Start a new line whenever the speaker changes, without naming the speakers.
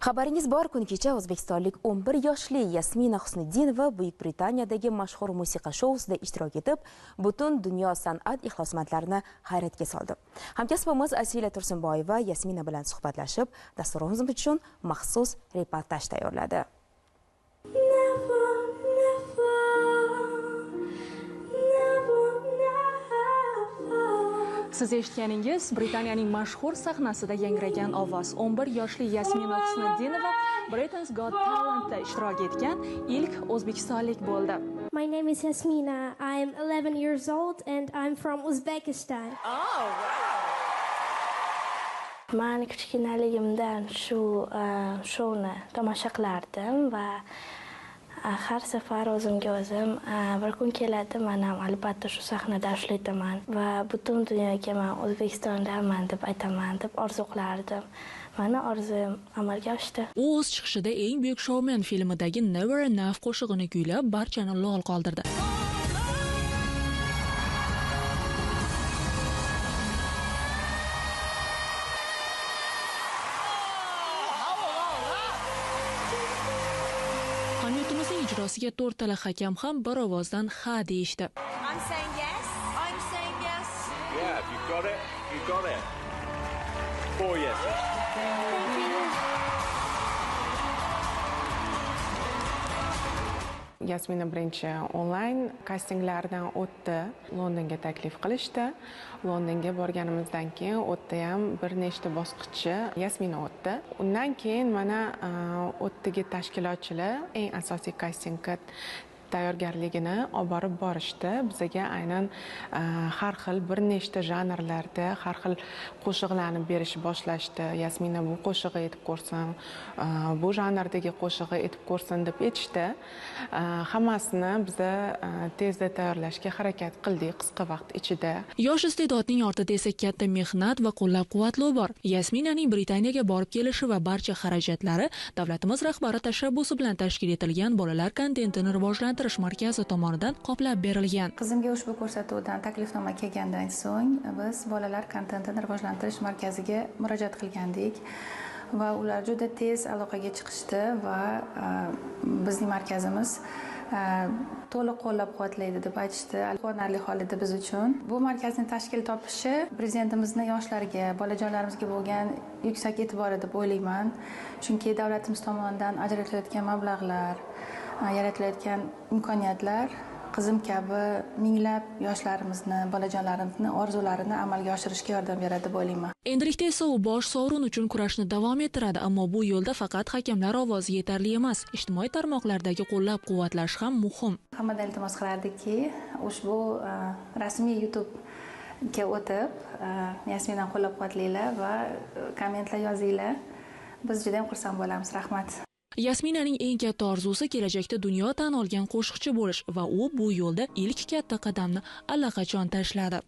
Xabaringiz bor, kun kecha o'zbekistonlik 11 yoshli Yasmina Husniddinova Buyuk Britaniyadagi mashhur musiqa shousida ishtirok etib, butun dunyo san'at ixlosmandlarini hayratga soldi. Hamkasbimiz Asila Tursunboyeva Yasmina bilan suhbatlashib, dasturimiz uchun maxsus reportaj tayyorladi.
Siz eshitganingiz Britaniyaning mashhur sahnasida yangragan ovoz. 11 yoshli Yasmina Husniddinova Britain's Got Talent'da ishtirok etgan ilk o'zbekistonlik bo'ldi.
My name is Yasmina. I'm 11 years old and I'm from Uzbekistan.
Oh, wow.
Men kichkinaligimdan shu showni tomosha qilardim va har safar o'zimga o'zim bir kun keladi, men ham albatta shu sahnada ishlataman va butun dunyoga men O'zbekistondaman deb aytaman deb orzu qilardim. Mana orzum amalga oshdi.
U o'z chiqishida eng buyuk shoumen filmidagi Never Enough qo'shig'ini kuylab, barchani lol qoldirdi. Qaniyutimizning ijrosiga to'rttala hakam ham bir ovozdan ha deyishdi.
I'm saying yes. I'm saying yes.
Yeah, you got it. You got it. 4 yeses.
Yasmina birinchi onlayn kastinglardan o'tdi. Londonga taklif qilishdi. Londonga borganimizdan keyin o'tdi ham bir nechta bosqichchi Yasmina o'tdi. Undan keyin mana o'tdagi tashkilotchilar eng asosiy kastingga tayyorgarligini olib borib borishdi. Bizga aynan har xil bir nechta janrlarda har xil qo'shiqlarni berishni boshlashdi. Yasmina bu qo'shig'i aytib ko'rsin, bu janrdagi qo'shig'i aytib ko'rsin deb aytishdi. Hammasini biz tezda tayyorlashga harakat qildik qisqa vaqt ichida.
Yosh iste'dodning ortida esa katta mehnat va qo'llab-quvvatlov bor. Yasminaning Britaniyaga borib kelishi va barcha xarajatlari davlatimiz rahbari tashabbusi bilan tashkil etilgan bolalar kontentini rivojlantirish markazi tomonidan qoplab berilgan.
Qizimga ushbu ko'rsatuvdan taklifnoma kelgandan so'ng biz bolalar kontentini rivojlantirish markaziga murojaat qilgandik va ular juda tez aloqaga chiqishdi va bizning markazimiz to'liq qo'llab-quvvatlaydi deb aytishdi. Quvonarli hol edi biz uchun. Bu markazning tashkil topishi prezidentimizning yoshlarga, bolajonlarimizga bo'lgan yuksak e'tibori deb o'ylayman. Chunki davlatimiz tomonidan ajratilayotgan mablag'lar, yaratilayotgan imkoniyatlar qizim kabi minglab yoshlarimizni, bolajonlarimizni orzularini amalga oshirishga yordam beradi deb o'ylayman.
Endilikda esa u bosh sovrin uchun kurashni davom ettiradi, ammo bu yo'lda faqat hakamlar ovozi yetarli emas. Ijtimoiy tarmoqlardagi qo'llab-quvvatlash ham muhim.
Hammadan iltimos qilardikki, ushbu rasmiy YouTube ga o'tib, Yasminani qo'llab-quvvatlanglar va kommentlar yozinglar. Biz juda ham xursand bo'lamiz. Rahmat.
Yasminaning eng katta orzusi kelajakda dunyo tan olgan qo'shiqchi bo'lish va u bu yo'lda ilk katta qadamni allaqachon tashladi.